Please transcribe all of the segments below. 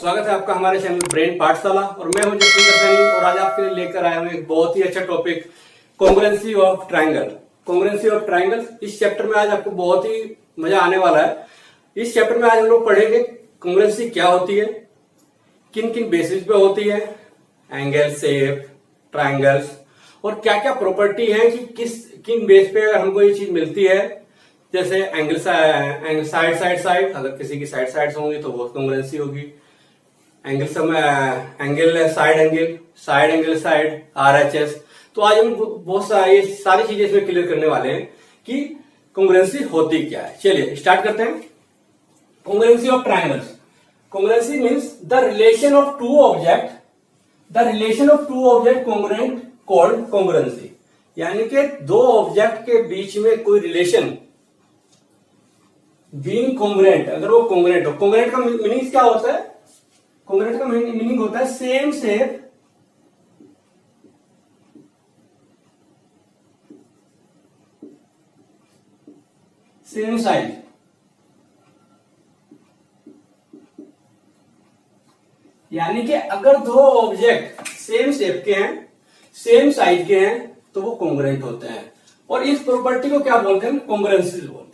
स्वागत है आपका हमारे चैनल ब्रेन पाठशाला और मैं हूं जसविंदर सैनी और आज आपके लिए लेकर आया हूं एक बहुत ही अच्छा topic congruency of triangle. Congruency of triangle इस चैप्टर में आज आपको बहुत ही मजा आने वाला है। इस चैप्टर में आज हम लोग पढ़ेंगे कॉन्ग्रुएंसी क्या होती है, किन किन बेसिस पे होती है, एंगल, शेप, ट्रायंगल्स और क्या क्या प्रॉपर्टी है कि किन बेस पे अगर हमको ये चीज मिलती है। जैसे एंगल साइड, अगर किसी की साइड होंगी तो वो कॉन्ग्रुएंसी होगी। Angle side RHS। तो आज हम बहुत सारी चीजें इसमें क्लियर करने वाले हैं कि कॉन्ग्रुएंसी होती क्या है। चलिए स्टार्ट करते हैं। Congruency of triangles. Congruency means the relation of two object congruent called congruency. यानी कि दो ऑब्जेक्ट के बीच में कोई रिलेशन बीइंग कॉन्ग्रुएंट, अगर वो कॉन्ग्रुएंट हो। कॉन्ग्रुएंट का मीनिंग क्या होता है? कॉन्ग्रुएंट का मीनिंग होता है सेम शेप, सेम साइज। यानी कि अगर दो ऑब्जेक्ट सेम शेप के हैं, सेम साइज के हैं तो वो कॉन्ग्रुएंट होते हैं। और इस प्रॉपर्टी को क्या बोलते हैं? कॉन्ग्रुएंसी बोलते हैं।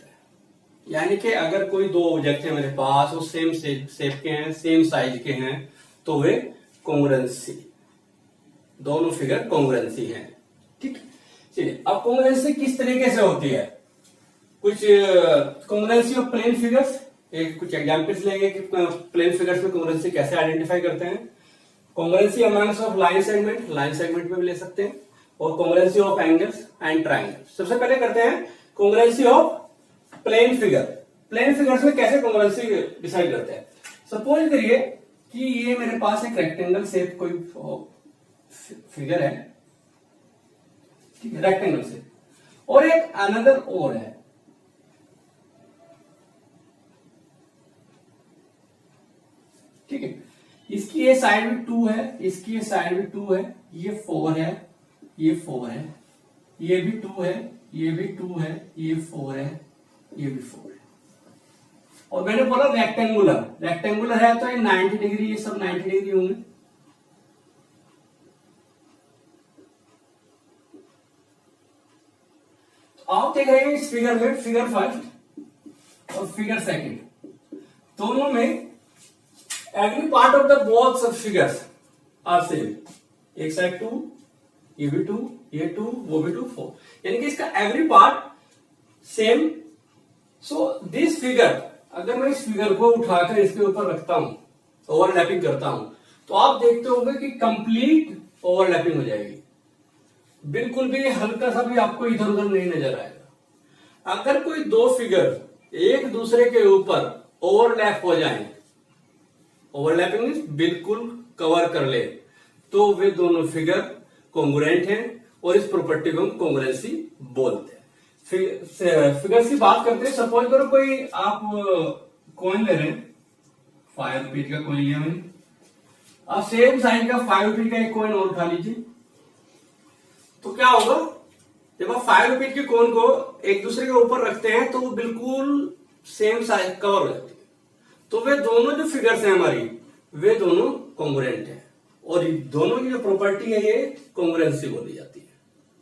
यानी कि अगर कोई दो ऑब्जेक्ट है मेरे पास, वो सेम शेप के हैं, सेम साइज के हैं तो वे कॉन्ग्रुएंसी, दोनों फिगर कॉन्ग्रुएंसी हैं। ठीक, चलिए अब कॉन्ग्रुएंसी किस तरीके से होती है? कुछ कॉन्ग्रुएंसी ऑफ प्लेन फिगर्स, कुछ एग्जांपल्स लेंगे कि प्लेन फिगर्स में कॉन्ग्रुएंसी कैसे आइडेंटिफाई करते हैं। Congruency amongst of line segment में भी ले सकते हैं। और congruency of angles and triangles. सबसे पहले करते हैं congruency of plane figure. Plane figures में कैसे कॉन्ग्रुएंसी डिसाइड करते हैं? सपोज करिए कि ये मेरे पास एक रेक्टेंगल शेप कोई फिगर है, ठीक है, रेक्टेंगल शेप, और एक अनदर और है, ठीक है। इसकी ये साइड भी 2 है, इसकी ये साइड भी 2 है, ये 4 है, ये 4 है, ये भी 2 है, ये भी 2 है, ये 4 है, ये भी 4 है। और मैंने बोला रेक्टेंगुलर है तो ये 90 डिग्री, ये सब 90 डिग्री होंगे। तो आप देख रहे हैं इस फिगर में, फिगर फर्स्ट और फिगर सेकंड, दोनों में every part of the both figures are same. एक साइड 2, ये भी 2, ये 2, वो भी 2, 4। यानी कि इसका every part same. So this figure, अगर मैं इस फिगर को उठाकर इसके ऊपर रखता हूं, ओवरलैपिंग करता हूं, तो आप देखते होंगे कि कंप्लीट ओवरलैपिंग हो जाएगी। बिल्कुल भी हल्का सा भी आपको इधर उधर नहीं नजर आएगा। अगर कोई दो फिगर एक दूसरे के ऊपर ओवरलैप हो जाए, ओवरलैपिंग मींस बिल्कुल कवर कर ले, तो वे दोनों फिगर कॉन्ग्रुएंट हैं और इस प्रॉपर्टी को हम कॉन्ग्रुएंसी बोलते हैं। फिगर्स की बात करते हैं। सपोज करो कोई आप कॉइन ले रहे हैं, 5 रुपीज का कॉइन लिया मैंने, आप सेम साइज का 5 रुपीज का एक कॉइन और उठा लीजिए, तो क्या होगा? जब आप 5 रुपीज के कॉइन को एक दूसरे के ऊपर रखते हैं तो वो बिल्कुल सेम साइज कवर हो जाती है। तो वे दोनों जो फिगर्स हैं हमारी, वे दोनों कॉन्ग्रुएंट हैं और दोनों की जो प्रॉपर्टी है ये कॉन्ग्रुएंसी बोली जाती है।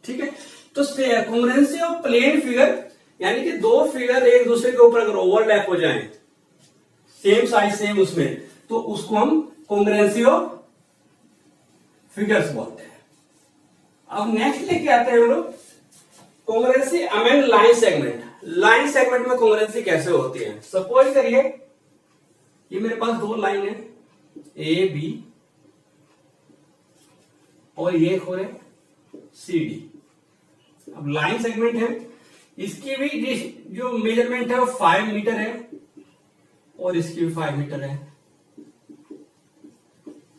ठीक है, तो कॉन्ग्रुएंसी ऑफ प्लेन फिगर, यानी कि दो फिगर एक दूसरे के ऊपर अगर ओवरलैप हो जाएं, सेम साइज सेम उसमें, तो उसको हम कॉन्ग्रुएंसी ऑफ फिगर्स बोलते हैं। अब नेक्स्ट लेके आते हैं हम लोग congruency among line segment. Line segment में कॉन्ग्रुएंसी कैसे होती है? सपोज करिए ये मेरे पास दो लाइन है, ए बी, और ये हो रहे CD। अब लाइन सेगमेंट है, इसकी भी जो मेजरमेंट है वो 5 मीटर है और इसकी भी 5 मीटर है,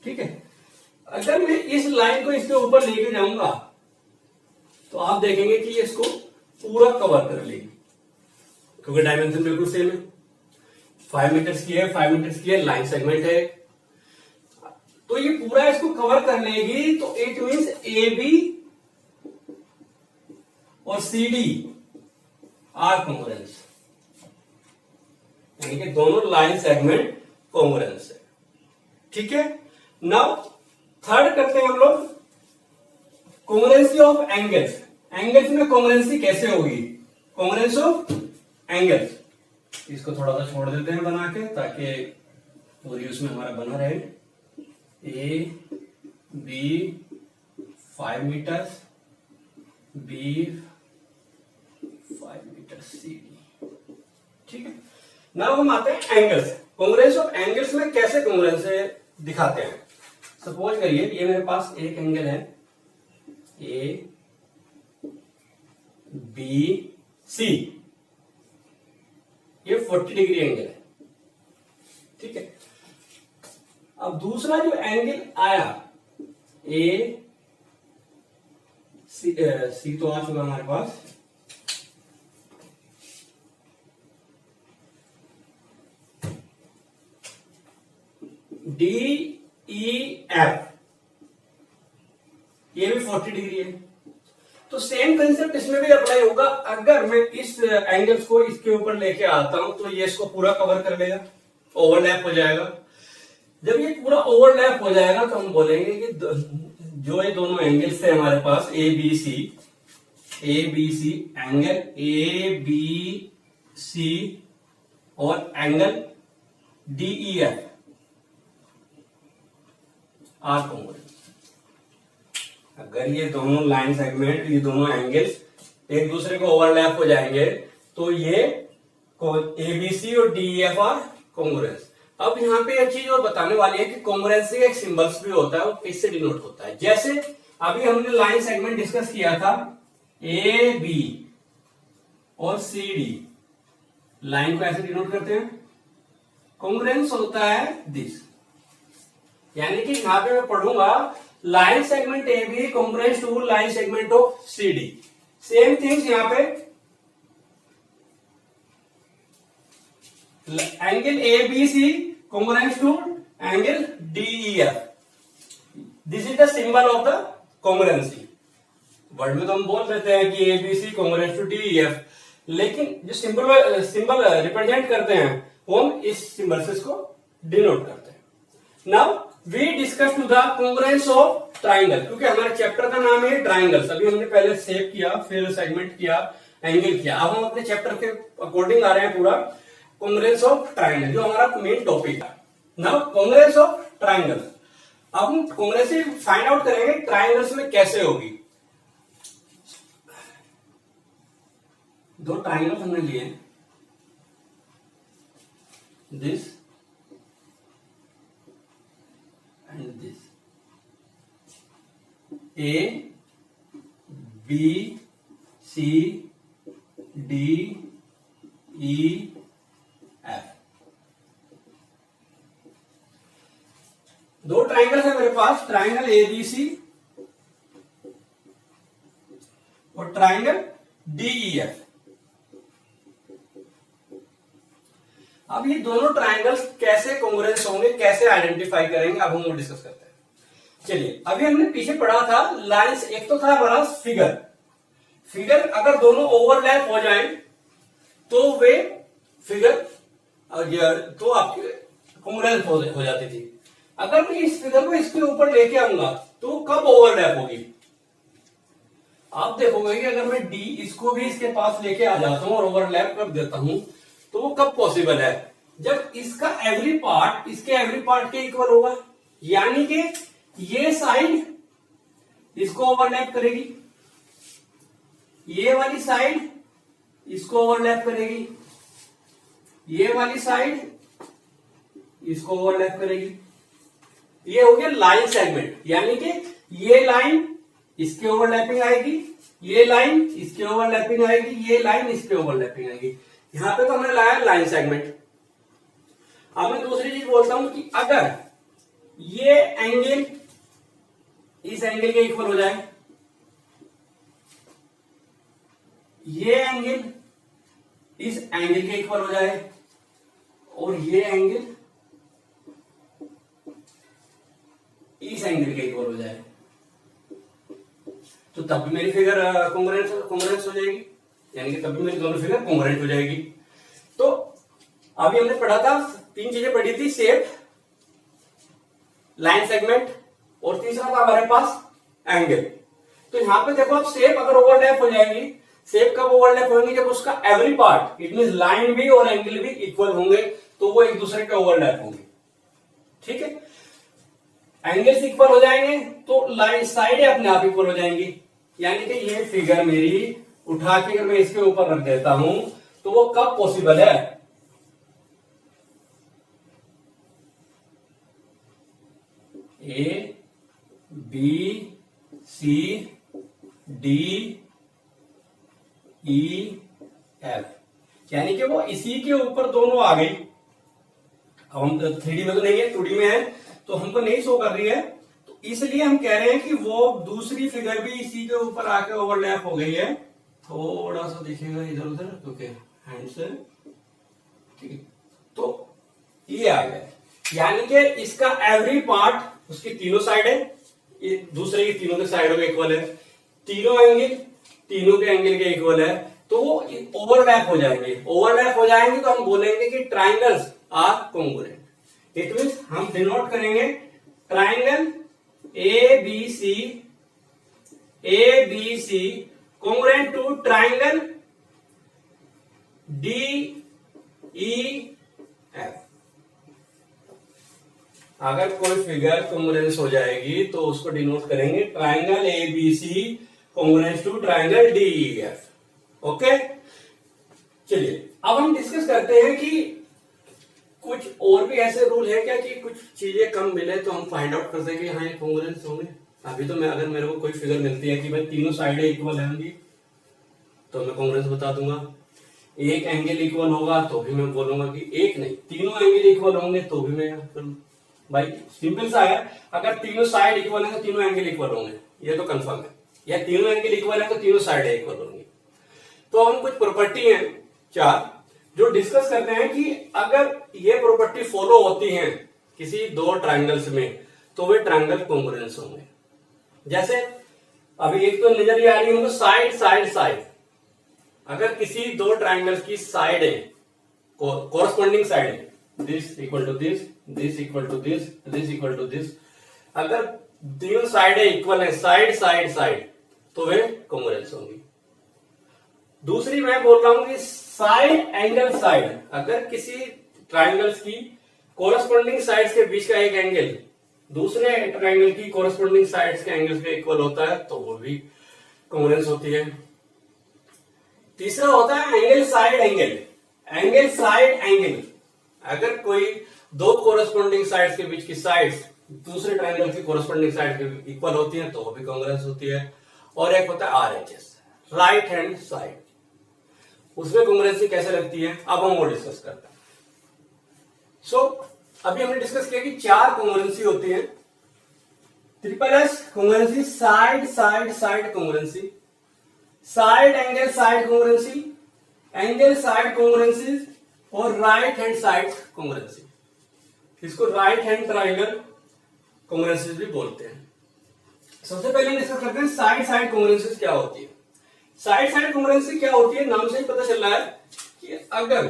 ठीक है। अगर मैं इस लाइन को इसके ऊपर लेके जाऊंगा तो आप देखेंगे कि ये इसको पूरा कवर कर लेगी, क्योंकि डायमेंशन बिल्कुल सेम है। 5 मीटर्स की है, 5 मीटर्स की है, लाइन सेगमेंट है, तो ये पूरा इसको कवर कर लेगी। तो इट मीन्स AB और CD आर कॉन्ग्रुएंस, यानी कि दोनों लाइन सेगमेंट कॉन्ग्रुएंस है। ठीक है। नाउ थर्ड करते हैं हम लोग कॉन्ग्रुएंसी ऑफ एंगल्स। एंगल्स में कॉन्ग्रुएंसी कैसे होगी? कॉन्ग्रुएंस ऑफ एंगल्स, इसको थोड़ा सा छोड़ देते हैं बना के ताकि पूरी उसमें हमारा बना रहे। A B 5 meter, B 5 meter, C D, ठीक है। नाउ हम आते हैं एंगल्स। कॉन्ग्रुएंस ऑफ एंगल्स में कैसे कॉन्ग्रुएंस दिखाते हैं? सपोज करिए ये मेरे पास एक एंगल है ए बी सी, ये 40 डिग्री एंगल है, ठीक है। अब दूसरा जो एंगल आया ए सी तो आ चुका हमारे पास, डी ई एफ, ये भी 40 डिग्री है। तो सेम कंसेप्ट इसमें भी अप्लाई होगा। अगर मैं इस एंगल्स को इसके ऊपर लेके आता हूं तो ये इसको पूरा कवर कर लेगा, ओवरलैप हो जाएगा। जब ये पूरा ओवरलैप हो जाएगा तो हम बोलेंगे कि जो ये दोनों एंगल्स थे हमारे पास A B C angle A B C और angle D E F are congruent. अगर ये दोनों लाइन सेगमेंट, ये दोनों एंगल्स एक दूसरे को ओवरलैप हो जाएंगे तो ये एबीसी और डीईएफ आर कॉन्ग्रुएंस। अब यहाँ पे एक चीज और बताने वाली है कि कॉन्ग्रुएंसी का एक सिंबल्स भी होता है, वो किससे डिनोट होता है। जैसे अभी हमने लाइन सेगमेंट डिस्कस किया था ए बी और सी डी, लाइन को ऐसे डिनोट करते हैं। कॉन्ग्रुएंस होता है दिस, यानी कि यहां पे मैं पढ़ूंगा line segment A B congruence to line segment of C D. Same things यहां पे angle A B C congruence to angle D E F. This is the symbol of the congruency. Word में तो हम बोल देते हैं कि A B C congruence to D E F, लेकिन जो सिंबल रिप्रेजेंट करते हैं वो हम इस सिंबल से इसको डिनोट करते हैं। Now we discuss to the congruence of triangle, क्योंकि हमारे चैप्टर का नाम है ट्राइंगल्स। अभी हमने पहले शेप किया, फिर सेगमेंट किया, एंगल किया। अब हम अपने चैप्टर के अकॉर्डिंग आ रहे हैं पूरा कॉन्ग्रुएंस ऑफ ट्राइंगल, जो हमारा मेन टॉपिक है। नाउ कॉन्ग्रुएंस ऑफ ट्राइंगल, अब हम कॉन्ग्रुएंसी फाइंड आउट करेंगे ट्राइंगल्स में कैसे होगी। दो ट्राइंगल हमने लिए, this and this, A B C D E F। दो ट्राइंगल्स है मेरे पास, ट्राइंगल ए बी सी और ट्राइंगल डी ई एफ। अब ये दोनों ट्राइंगल्स कैसे कॉन्ग्रुएंस होंगे, कैसे आइडेंटिफाई करेंगे, अब हम वो डिस्कस करते हैं। चलिए, अभी हमने पीछे पढ़ा था लाइंस, एक तो था हमारा फिगर अगर दोनों ओवरलैप हो जाएं तो वे फिगर तो आपकी कॉन्ग्रुएंस हो जाती थी। अगर मैं इस फिगर को इसके ऊपर लेके आऊंगा तो कब ओवरलैप होगी? आप देखोगे कि अगर मैं डी इसको भी इसके पास लेके आ जाता हूं और ओवरलैप कर देता हूं तो वो कब पॉसिबल है? जब इसका एवरी पार्ट इसके एवरी पार्ट के इक्वल होगा, यानी कि ये साइड इसको ओवरलैप करेगी, ये वाली साइड इसको ओवरलैप करेगी, ये वाली साइड इसको ओवरलैप करेगी। ये हो गया लाइन सेगमेंट, यानी कि ये लाइन इसके ओवरलैपिंग आएगी, ये लाइन इसके ओवरलैपिंग आएगी, ये लाइन इसके ओवरलैपिंग आएगी। यहां पे तो हमने लाया लाइन सेगमेंट। अब मैं दूसरी चीज बोलता हूं कि अगर ये एंगल इस एंगल के इक्वल हो जाए, ये एंगल इस एंगल के इक्वल हो जाए और ये एंगल इस एंगल के इक्वल हो जाए, तो तब भी मेरी फिगर कॉन्ग्रुएंस हो जाएगी, यानी कि तब भी मेरी दोनों फिगर कॉन्ग्रुएंट हो जाएगी। तो अभी हमने पढ़ा था, तीन चीजें पढ़ी थी, शेप, लाइन सेगमेंट, और तीसरा था हमारे पास एंगल। तो यहां पे देखो आप शेप अगर ओवरलैप हो जाएंगी, शेप कब ओवरलैप होंगी, जब उसका every part it mean line भी और एंगल भी इक्वल होंगे, तो वो एक दूसरे के ओवरलैप होंगे। ठीक है, एंगल्स इक्वल हो जाएंगे तो लाइन साइडें अपने आप इक्वल हो जाएंगी। यानी कि ये फिगर मेरी उठा के अगर मैं इसके ऊपर रख देता हूं तो वो कब पॉसिबल है, A B C D E F, यानी कि वो इसी के ऊपर दोनों आ गई। अब हम 3D में तो नहीं है, 2D में है, तो हमको नहीं शो कर रही है, तो इसलिए हम कह रहे हैं कि वो दूसरी फिगर भी इसी के ऊपर आके ओवरलैप हो गई है। थोड़ा सा दिखेगा इधर उधर क्योंकि हैंड से, ठीक है, तो ये आ गया। यानी कि इसका एवरी पार्ट उसकी तीनों साइड है, दूसरे की तीनों के साइडों के इक्वल है, तीनों एंगल तीनों के एंगल के इक्वल है, तो वो ओवरलैप हो जाएंगे। ओवरलैप हो जाएंगे तो हम बोलेंगे कि triangles are congruent. It means हम डिनोट करेंगे triangle A B C congruent to triangle D E F. अगर कोई फिगर कॉन्ग्रुएंस हो जाएगी तो उसको डिनोट करेंगे triangle A B C congruence to triangle D E F. Okay, चलिए अब हम डिस्कस करते हैं कि कुछ और भी ऐसे रूल है क्या कि कुछ चीजें कम मिले तो हम फाइंड आउट कर सके हाँ ये कॉन्ग्रुएंस होंगे। अभी तो मैं अगर मेरे को कोई फिगर मिलती है कि भाई तीनों साइडें इक्वल होंगी तो मैं कॉन्ग्रुएंस बता दूंगा। एक एंगल इक्वल होगा तो भी मैं बोलूंगा कि एक नहीं तीनों एंगल इक्वल होंगे तो भी मैं, भाई सिंपल सा है, अगर तीनों साइड इक्वल है तो तीनों एंगल इक्वल होंगे, ये तो कंफर्म है, या तीनों एंगल इक्वल है तो तीनों साइड इक्वल होंगी। तो हम कुछ प्रॉपर्टी हैं 4 जो डिस्कस करते हैं कि अगर ये प्रॉपर्टी फॉलो होती है किसी दो ट्राइंगल्स में तो वे ट्राइंगल कॉन्ग्रुएंस होंगे। जैसे अभी एक तो नजर ही आ रही होंगे साइड साइड साइड, अगर किसी दो ट्राइंगल्स की साइड है कोरस्पॉन्डिंग साइड है, this equal to this, this equal to this, this equal to this, अगर तीनों साइडें इक्वल है साइड साइड साइड तो वे कॉन्ग्रुएंस होंगी। दूसरी मैं बोल रहा हूं कि साइड एंगल साइड, अगर किसी ट्राइंगल्स की कोरस्पॉन्डिंग साइड्स के बीच का एक एंगल दूसरे ट्राइंगल की कोरस्पॉन्डिंग साइड्स के एंगल्स के इक्वल होता है तो वो भी कॉन्ग्रुएंस होती है। तीसरा होता है angle side angle, angle side angle, अगर कोई दो कोरस्पॉन्डिंग साइड्स के बीच की साइड्स दूसरे ट्राइंगल की कोरस्पॉन्डिंग साइड के इक्वल होती है तो वो भी कॉन्ग्रुएंस होती है। और एक होता है आरएचएस, राइट हैंड साइड, उसमें कॉन्ग्रुएंसी कैसे लगती है अब हम वो डिस्कस करते हैं। सो अभी हमने डिस्कस किया कि 4 कॉन्ग्रुएंसी होती है, triple S congruency, side side side congruency, side angle side congruency, angle side congruency और राइट हैंड साइड कॉन्ग्रुएंसी। इसको राइट हैंड ट्राइंगल कॉन्ग्रुएंसी भी बोलते हैं। सबसे पहले हम डिस्कस करते हैं साइड साइड कॉन्ग्रुएंसी क्या होती है। साइड साइड कॉन्ग्रुएंसी क्या होती है, नाम से ही पता चल रहा है कि अगर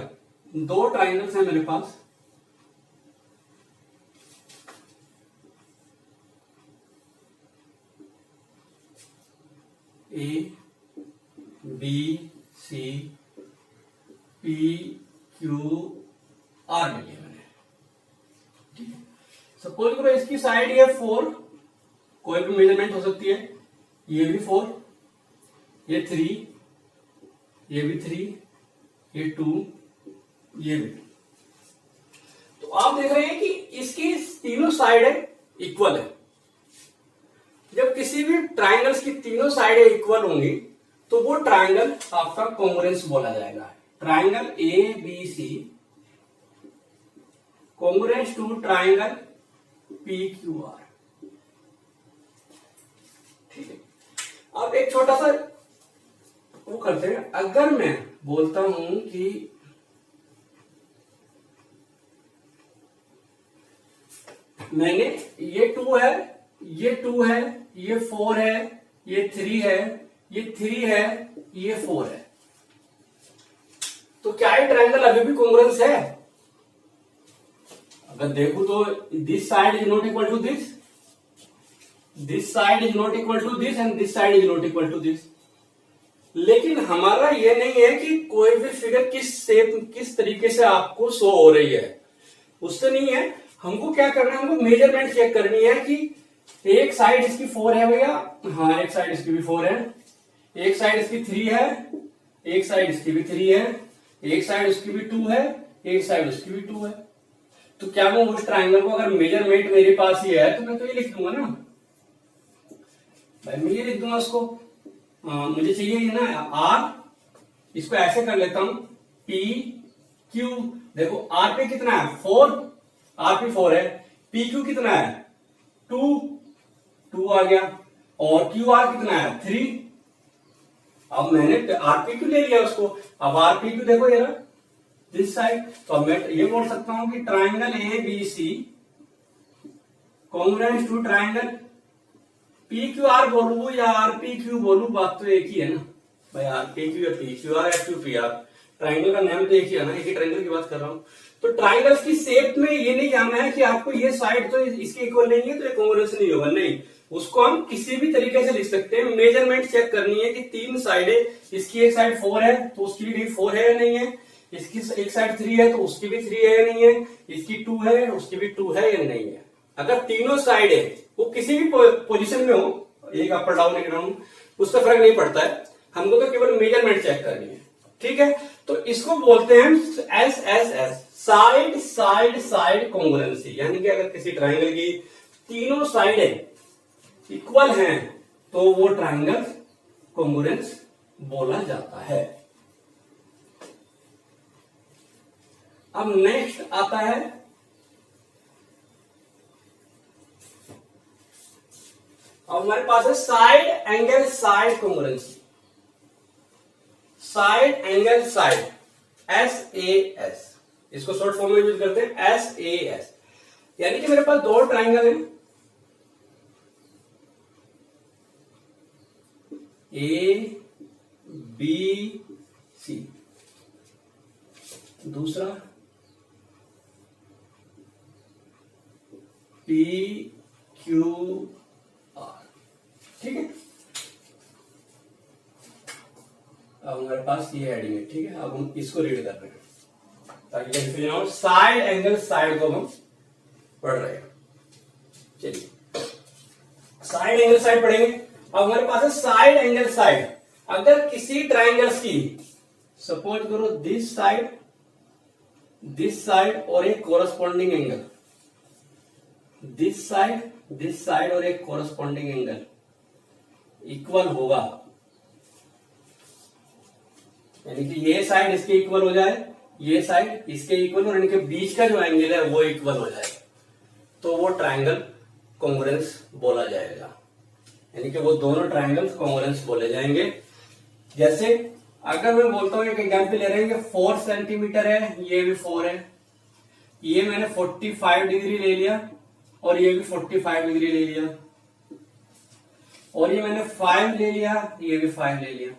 दो ट्राइंगल्स हैं मेरे पास, A B C P Q R मिली मैंने, ठीक है। सपोज करो इसकी साइड ये 4, कोई भी मेजरमेंट हो सकती है, ये भी 4, ये 3, ये भी 3, ये 2, ये भी। तो आप देख रहे हैं कि इसकी तीनों साइड इक्वल है। जब किसी भी ट्राइंगल्स की तीनों साइडें इक्वल होंगी तो वो ट्राइंगल आपका कॉन्ग्रुएंस बोला जाएगा। Triangle A B C congruence to triangle P Q R, ठीक है। अब एक छोटा सा वो करते हैं, अगर मैं बोलता हूं कि मैंने ये 2 है, ये 2 है, ये 4 है, ये 3 है, ये 3 है, ये 4 है, तो क्या ये ट्रायंगल अभी भी कॉन्ग्रुएंस है? अगर देखो तो this side is not equal to this side is not equal to this and this side is not equal to this. लेकिन हमारा ये नहीं है कि कोई भी फिगर किस तरीके से आपको शो हो रही है, उससे नहीं है। हमको क्या करना है, हमको मेजरमेंट चेक करनी है कि एक साइड इसकी 4 है भैया, हाँ एक साइड इसकी भी 4 है, एक साइड इसकी 3 है, एक साइड इसकी भी 3 है, एक साइड उसकी भी 2 है, एक साइड उसकी भी 2 है। तो क्या मैं उस ट्राइंगल को, अगर मेजरमेंट मेरे पास ये है तो मैं तो ये लिख दूंगा ना भाई, मैं ये लिख दूंगा उसको। मुझे चाहिए ये ना आर, इसको ऐसे कर लेता हूं पी क्यू। देखो आर पे कितना है 4, आर पे 4 है, पी क्यू कितना है 2 आ गया, और क्यू आर कितना है 3। अब मैंने आर पी क्यू ले लिया उसको, अब आर पी क्यू देखो ये रहा दिस साइड। तो अब मैं ये बोल सकता हूं कि triangle A B C congruent to triangle P Q R बोलू या आर पी क्यू बोलू, बात तो एक ही है ना भाई, आर पी क्यू या पी क्यू आर या क्यू पी आर, ट्राइंगल का नाम तो एक ही है ना, एक ही ट्राइंगल की बात कर रहा हूं। तो ट्राइंगल्स की शेप में ये नहीं जानना है कि आपको ये साइड तो इसके इक्वल नहीं है तो ये कॉन्ग्रुएंस नहीं होगा, नहीं, उसको हम किसी भी तरीके से लिख सकते हैं। मेजरमेंट चेक करनी है कि 3 साइडें, इसकी एक साइड 4 है तो उसकी भी 4 है या नहीं है, इसकी एक साइड 3 है तो उसकी भी 3 है या नहीं है, इसकी 2 है उसकी भी 2 है या नहीं है। अगर तीनों साइड है वो किसी भी पोजीशन में हो, एक अपर डाउन एक डाउन, उससे फर्क नहीं पड़ता है, हमको तो केवल मेजरमेंट चेक करनी है, ठीक है। तो इसको बोलते हैं S S S, side side side congruency, यानी कि अगर किसी ट्राइंगल की तीनों साइडें इक्वल हैं तो वो ट्राइंगल कॉन्ग्रुएंस बोला जाता है। अब नेक्स्ट आता है अब हमारे पास है side angle side congruency, side angle side SAS, इसको शॉर्ट फॉर्म में यूज करते हैं SAS। यानी कि मेरे पास 2 ट्राइंगल हैं, A B C, दूसरा P Q R, ठीक है। अब हमारे पास ये हेडिंग है, ठीक है। अब हम इसको रीड कर रहे हैं ताकि कंफ्यूजन हो। साइड एंगल साइड को हम पढ़ रहे हैं, चलिए साइड एंगल साइड पढ़ेंगे। अब हमारे पास है साइड एंगल साइड। अगर किसी ट्राइंगल्स की सपोज करो दिस साइड और एक कोरस्पॉन्डिंग एंगल, दिस साइड और एक कोरस्पॉन्डिंग एंगल इक्वल होगा, यानी कि ये साइड इसके इक्वल हो जाए, ये साइड इसके इक्वल, और इनके बीच का जो एंगल है वो इक्वल हो जाए, तो वो ट्राइंगल कॉन्ग्रुएंस बोला जाएगा। यानी कि वो दोनों ट्राइंगल कॉन्ग्रुएंस बोले जाएंगे। जैसे अगर मैं बोलता हूं, एक एग्जाम्पल ले रहे हैं कि 4 सेंटीमीटर है, ये भी 4 है, ये मैंने 45 डिग्री ले लिया और ये भी 45 डिग्री ले लिया, और ये मैंने 5 ले लिया, ये भी 5 ले लिया,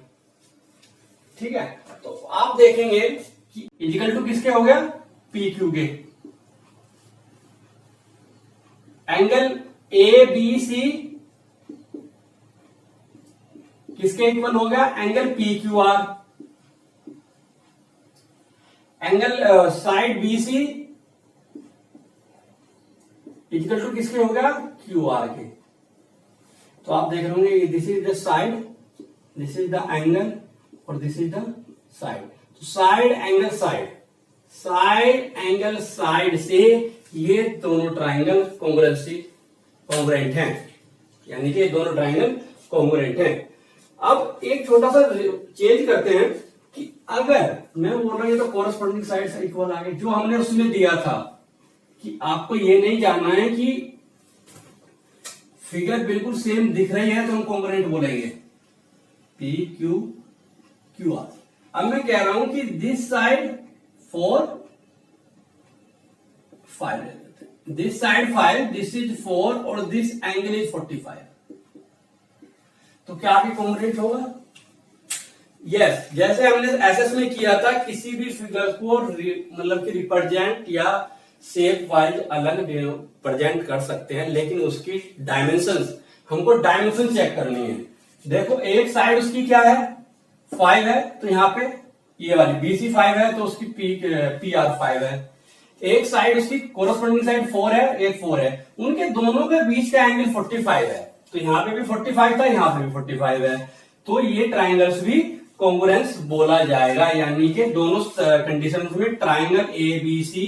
ठीक है। तो आप देखेंगे कि इक्वल टू किसके हो गया, पी क्यू के। एंगल ए बी सी किसके इक्वल हो गया, angle P Q R. Angle side B C equal to किसके हो गया, क्यू आर के। तो आप देख रहे होंगे this is the side, this is the angle और दिस इज द साइड। तो साइड एंगल साइड से ये दोनों ट्राइंगल कॉन्ग्रुएंट हैं, यानी कि ये दोनों ट्राइंगल कॉन्ग्रुएंट हैं। अब एक छोटा सा चेंज करते हैं कि अगर मैं बोल रहा हूं तो कोरस्पॉन्डिंग साइड से इक्वल आ गए, जो हमने उसमें दिया था कि आपको ये नहीं जानना है कि फिगर बिल्कुल सेम दिख रही है तो हम कॉन्ग्रुएंट बोलेंगे पी क्यू क्यू आर। अब मैं कह रहा हूं कि this side 4 5, this side 5, this is 4 और दिस एंगल इज 45, तो क्या भी कॉन्ग्रुएंट होगा? यस, जैसे हमने एसएस में किया था, किसी भी फिगर को मतलब कि रिप्रेजेंट या शेप वाइज अलग प्रेजेंट कर सकते हैं, लेकिन उसकी डायमेंशंस हमको डायमेंशन चेक करनी है। देखो एक साइड उसकी क्या है 5 है, तो यहाँ पे ये वाली BC 5 है, तो उसकी PR 5 है। एक साइड उसकी कोरस्पोंडिंग साइड 4 है, एक 4 है, उनके दोनों के बीच का एंगल 45 है, तो यहाँ पे भी 45 था, यहाँ पे भी 45 है, तो ये ट्राइंगल्स भी कॉन्ग्रुएंस बोला जाएगा। यानी कि दोनों कंडीशन में triangle ABC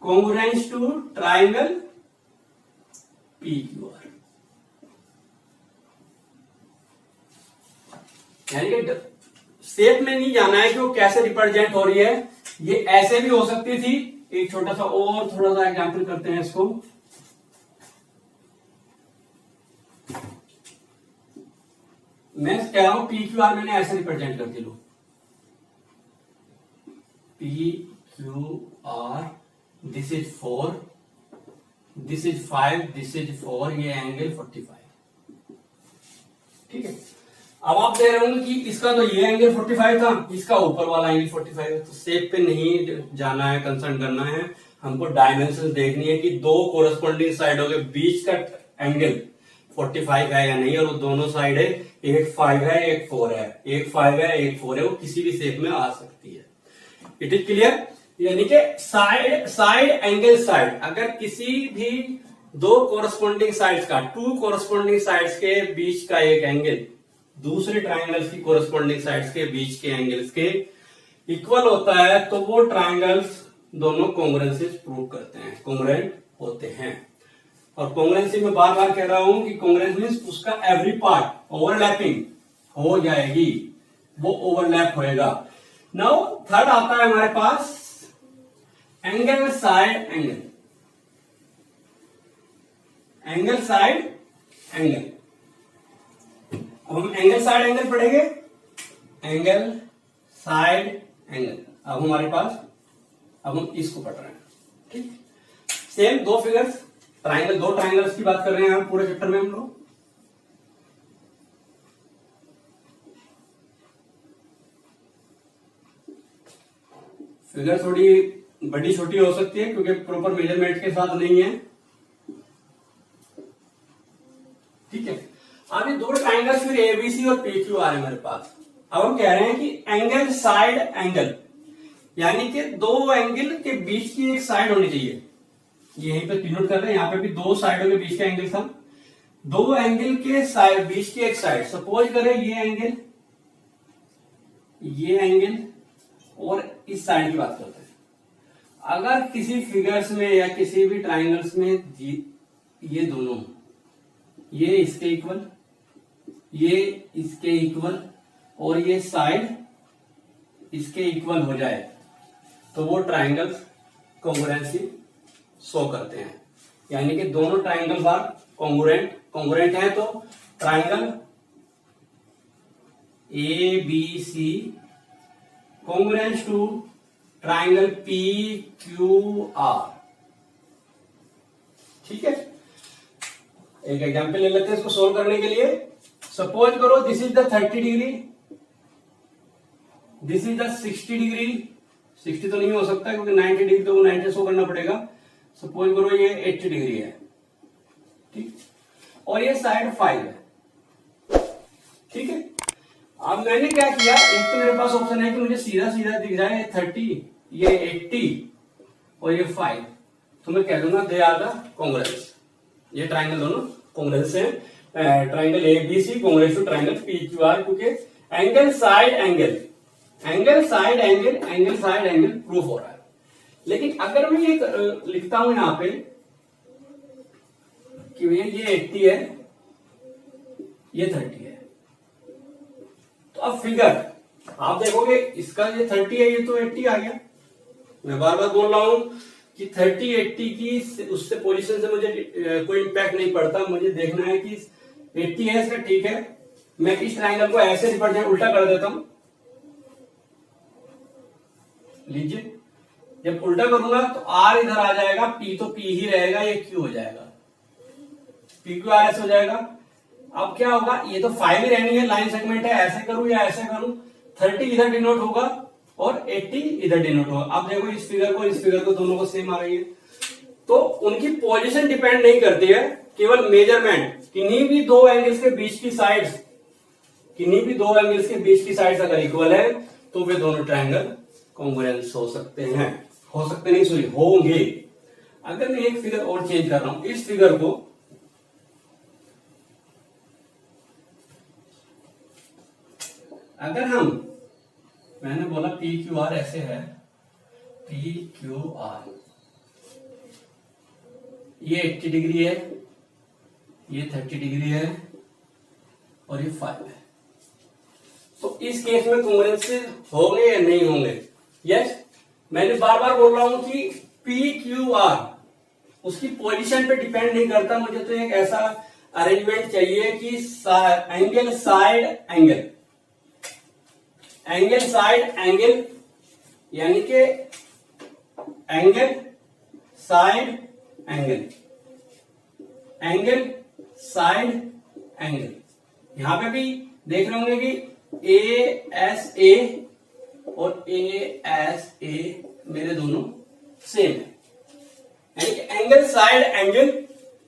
congruence to triangle PQR, यानी कि शेप में नहीं जाना है कि वो कैसे रिप्रेजेंट हो रही है, ये ऐसे भी हो सकती थी। एक छोटा सा और थोड़ा सा एग्जांपल करते हैं इसको। मैं कह रहा हूं PQR मैंने ऐसे रिप्रेजेंट कर दी, लो PQR, this is 4, this is 5, this is 4, ये एंगल 45, ठीक है। अब आप देख रहे होंगे कि इसका तो ये एंगल 45 था, इसका ऊपर वाला एंगल 45 है, तो शेप पे नहीं जाना है, कंसर्न करना है, हमको डायमेंशन देखनी है कि दो कोरस्पोंडिंग साइडों के बीच का एंगल 45 है या नहीं, और वो दोनों साइड है, एक 5 है एक 4 है, एक 5 है एक 4 है, वो किसी भी शेप में आ सकती है। It is clear. यानी कि साइड एंगल साइड, अगर किसी भी दो कोरस्पोंडिंग साइड्स का, टू कोरस्पोंडिंग साइड्स के बीच का एक एंगल दूसरे ट्राइंगल्स की कोरस्पोंडिंग साइड्स के बीच के एंगल्स के इक्वल होता है, तो वो ट्राइंगल्स दोनों कॉन्ग्रुएंसीज प्रूव करते हैं, कॉन्ग्रुएंट होते हैं। और कॉन्ग्रुएंसी में बार बार कह रहा हूं कि कॉन्ग्रुएंस मींस उसका एवरी पार्ट ओवरलैपिंग हो जाएगी, वो ओवरलैप होएगा। नाउ थर्ड आता है हमारे पास angle side angle, angle side angle. अब हम एंगल साइड एंगल पढ़ेंगे, एंगल साइड एंगल। अब हमारे पास, अब हम इसको पढ़ रहे हैं, ठीक। सेम दो फिगर्स, ट्राइंगल, दो ट्राइंगल्स की बात कर रहे हैं हम पूरे चैप्टर में हम लोग। फिगर थोड़ी बड़ी छोटी हो सकती है क्योंकि प्रॉपर मेजरमेंट के साथ नहीं है, ठीक है। अब ये दो ट्राइंगल्स फिर ABC और PQR है मेरे पास। अब हम कह रहे हैं कि एंगल साइड एंगल, यानी कि दो एंगल के बीच की एक साइड होनी चाहिए। यहीं पे डिनोट कर रहे हैं, यहां पे भी दो साइडों के बीच का एंगल था, दो एंगल के साइड बीच की एक साइड। सपोज करें ये एंगल और इस साइड की बात करते हैं। अगर किसी फिगर्स में या किसी भी ट्राइंगल्स में ये दोनों, ये इसके इक्वल, ये इसके इक्वल और ये साइड इसके इक्वल हो जाए, तो वो ट्राइंगल्स कॉन्ग्रुएंसी शो करते हैं। यानी कि दोनों ट्राइंगल्स आर कॉन्ग्रुएंट हैं, तो triangle ABC congruent to triangle PQR, ठीक है। एक एग्जांपल ले लेते हैं इसको सोल्व करने के लिए। सपोज करो this is the 30 degree, this is the 60 degree, 60 तो नहीं हो सकता क्योंकि 90 डिग्री तो 90 शो करना पड़ेगा। सपोज करो ये 80 डिग्री है, ठीक, और ये साइड 5 है, ठीक है। अब मैंने क्या किया, एक तो मेरे पास ऑप्शन है कि मुझे सीधा सीधा दिख जाए 30, ये 80 और ये 5, तो मैं कह दूंगा दे आर द कॉन्ग्रुएंस। ये ट्राइंगल दोनों कॉन्ग्रुएंस है, triangle ABC congruence to triangle PQR, क्योंकि एंगल साइड एंगल प्रूफ हो रहा है। लेकिन अगर मैं ये लिखता हूं यहां पे कि भैया ये 80 है, ये 30 है, तो अब फिगर आप देखोगे इसका ये 30 है, ये तो 80 आ गया। मैं बार बार बोल रहा हूं कि 30 80 की उससे पोजीशन से मुझे कोई इंपैक्ट नहीं पड़ता, मुझे देखना है कि 80 है इसका, ठीक है। मैं इस ट्राइंगल को ऐसे रिप्रेजेंट उल्टा कर देता हूं, लीजिए, जब उल्टा करूंगा तो R इधर आ जाएगा, P तो P ही रहेगा, ये Q हो जाएगा, PQRS हो जाएगा। अब क्या होगा, ये तो 5 ही रहनी है, लाइन सेगमेंट है, ऐसे करूं या ऐसे करूं, 30 इधर डिनोट होगा और 80 इधर डिनोट होगा। अब देखो इस फिगर को दोनों को सेम आ रही है, तो उनकी पोजीशन डिपेंड नहीं करती है, केवल मेजरमेंट। किन्हीं भी दो एंगल्स के बीच की साइड्स अगर इक्वल है तो वे दोनों ट्रायंगल कॉन्ग्रुएंस हो सकते नहीं, सॉरी, होंगे। अगर मैं एक फिगर और चेंज कर रहा हूं, इस फिगर को अगर मैंने बोला पी क्यू आर ऐसे है, पी क्यू आर, ये 80 डिग्री है, ये 30 डिग्री है और ये 5 है, तो इस केस में कॉन्ग्रुएंस होंगे या नहीं होंगे? यस। मैंने बार बार बोल रहा हूं कि पी क्यू आर उसकी पोजीशन पे डिपेंड नहीं करता, मुझे तो एक ऐसा अरेंजमेंट चाहिए कि एंगल साइड एंगल यानी कि एंगल साइड एंगल। यहां पे भी देख रहे होंगे कि ए और ए मेरे दोनों सेम है, यानी कि एंगल साइड एंगल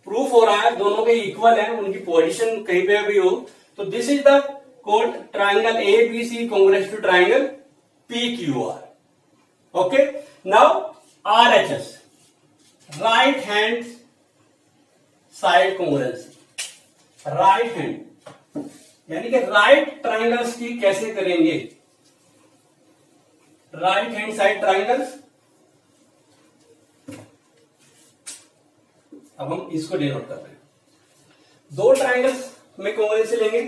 प्रूफ हो रहा है, दोनों के इक्वल है, उनकी पोजीशन कहीं पे भी हो। तो this is the called triangle ABC congruent to triangle PQR. Okay, now RHS, right hand side congruency, right hand यानी कि राइट ट्राइंगल्स की कैसे करेंगे? राइट हैंड साइड ट्राइंगल्स, अब हम इसको डिनोट कर रहे हैं। दो ट्राइंगल्स में कॉन्ग्रुएंसी लेंगे,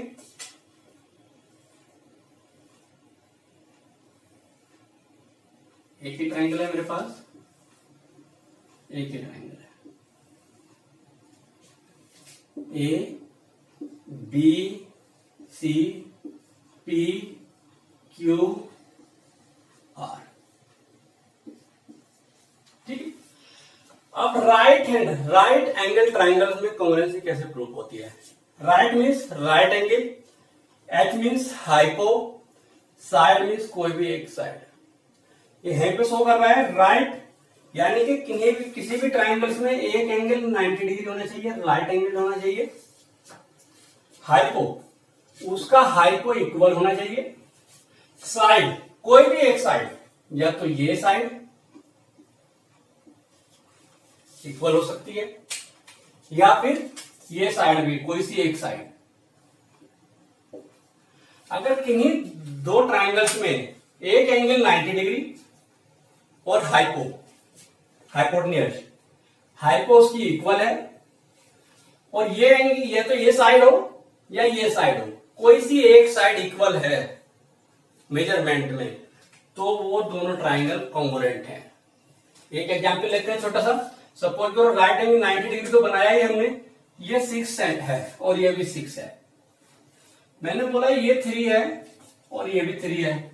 एक ही ट्राइंगल है मेरे पास, एक ही ट्राइंगल है, A B C P Q R, ठीक है। अब राइट एंगल ट्राइंगल में कॉन्ग्रुएंसी कैसे प्रूफ होती है? Right means right angle, H means hypo, side means कोई भी एक साइड। ये यहीं पे शो कर रहा है राइट, यानी कि किसी भी ट्राइंगल्स में एक एंगल 90 डिग्री होना चाहिए, राइट एंगल होना चाहिए। हाइपो, उसका हाइपो इक्वल होना चाहिए। साइड, कोई भी एक साइड, या तो ये साइड इक्वल हो सकती है या फिर ये साइड भी, कोई सी एक साइड। अगर किन्हीं दो ट्राइंगल्स में एक एंगल 90 डिग्री और हाइपोटेन्यूज, हाइपो उसकी इक्वल है, और ये एंगल, ये तो ये साइड हो या ये साइड हो, कोई सी एक साइड इक्वल है मेजरमेंट में, तो वो दोनों ट्राइंगल कॉन्ग्रुएंट है। एक एग्जांपल लेते हैं छोटा सा। सपोज करो राइट एंगल 90 डिग्री तो बनाया ही हमने, ये 6 है और ये भी 6 है। मैंने बोला ये 3 है और ये भी 3 है,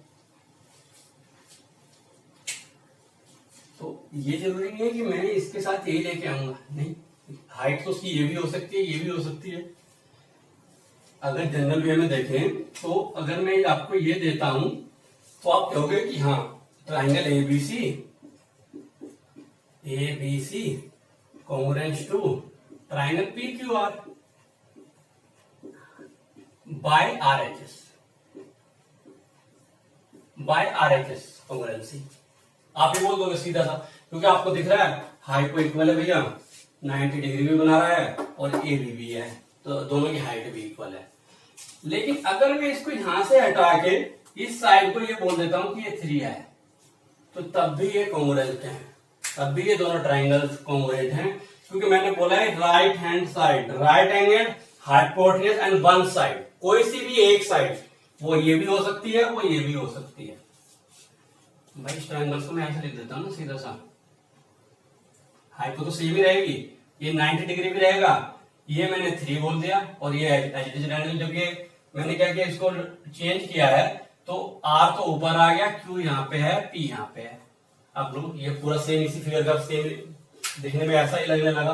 तो ये जरूरी नहीं है कि मैं इसके साथ यही लेके आऊंगा, नहीं, हाइट तो उसकी ये भी हो सकती है, ये भी हो सकती है। अगर जनरल वे में देखें तो अगर मैं आपको ये देता हूं तो आप कहोगे कि हाँ triangle ABC congruent to triangle PQR by RHS congruency. आप ही बोल दोगे सीधा सा, क्योंकि आपको दिख रहा है हाइट को इक्वल है भैया, 90 डिग्री भी बना रहा है और ए भी है, तो दोनों की हाइट भी इक्वल है। लेकिन अगर मैं इसको यहां से हटा के इस साइड को ये बोल देता हूं कि ये 3 है, तो तब भी ये कॉन्ग्रुएंट है, तब भी ये दोनों ट्राइंगल्स कॉन्ग्रुएंट हैं, क्योंकि मैंने बोला है right hand side, right angle, hypotenuse and one side, कोई सी भी एक साइड, वो ये भी हो सकती है, वो ये भी हो सकती है। भाई इस ट्राइंगल्स को मैं ऐसे लिख देता हूं ना सीधा सा, हाइपो तो सेम ही रहेगी, ये 90 डिग्री भी रहेगा, ये मैंने 3 बोल दिया, और ये एंगल जब ये मैंने क्या किया, इसको चेंज किया है, तो आर तो ऊपर आ गया, क्यू यहाँ पे है, पी यहाँ पे है। अब लोग ये पूरा सेम इसी फिगर का सेम देखने में ऐसा ही लगने लगा।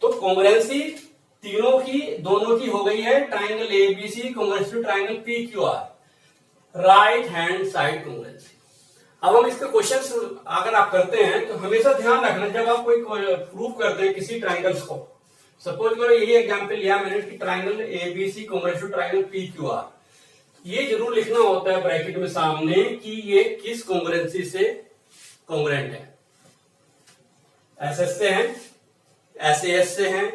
तो कॉन्ग्रुएंसी तीनों की, दोनों की हो गई है, triangle ABC congruent to triangle PQR, right hand side congruency. अब हम इसके क्वेश्चंस अगर आप करते हैं तो हमेशा ध्यान रखना, जब आप कोई प्रूफ करते हैं किसी ट्राइंगल्स को, सपोज करो यही एग्जांपल लिया मैंने कि triangle ABC congruent to triangle PQR, ये जरूर लिखना होता है ब्रैकेट में सामने कि ये किस कॉन्ग्रुएंसी से कॉन्ग्रुएंट है। एसएस से हैं, एसएएस से हैं,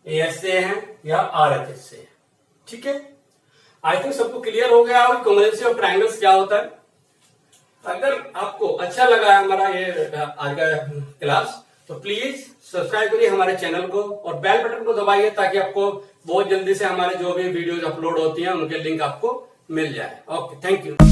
एएस से हैं या आरएचएस से है। ठीक है, आई थिंक सबको क्लियर हो गया होगा कॉन्ग्रुएंसी ऑफ ट्राइंगल्स क्या होता है। अगर आपको अच्छा लगा हमारा ये आज का क्लास तो प्लीज सब्सक्राइब करिए हमारे चैनल को और बेल बटन को दबाइए ताकि आपको बहुत जल्दी से हमारे जो भी वीडियोज अपलोड होती हैं उनके लिंक आपको मिल जाए। Okay, thank you.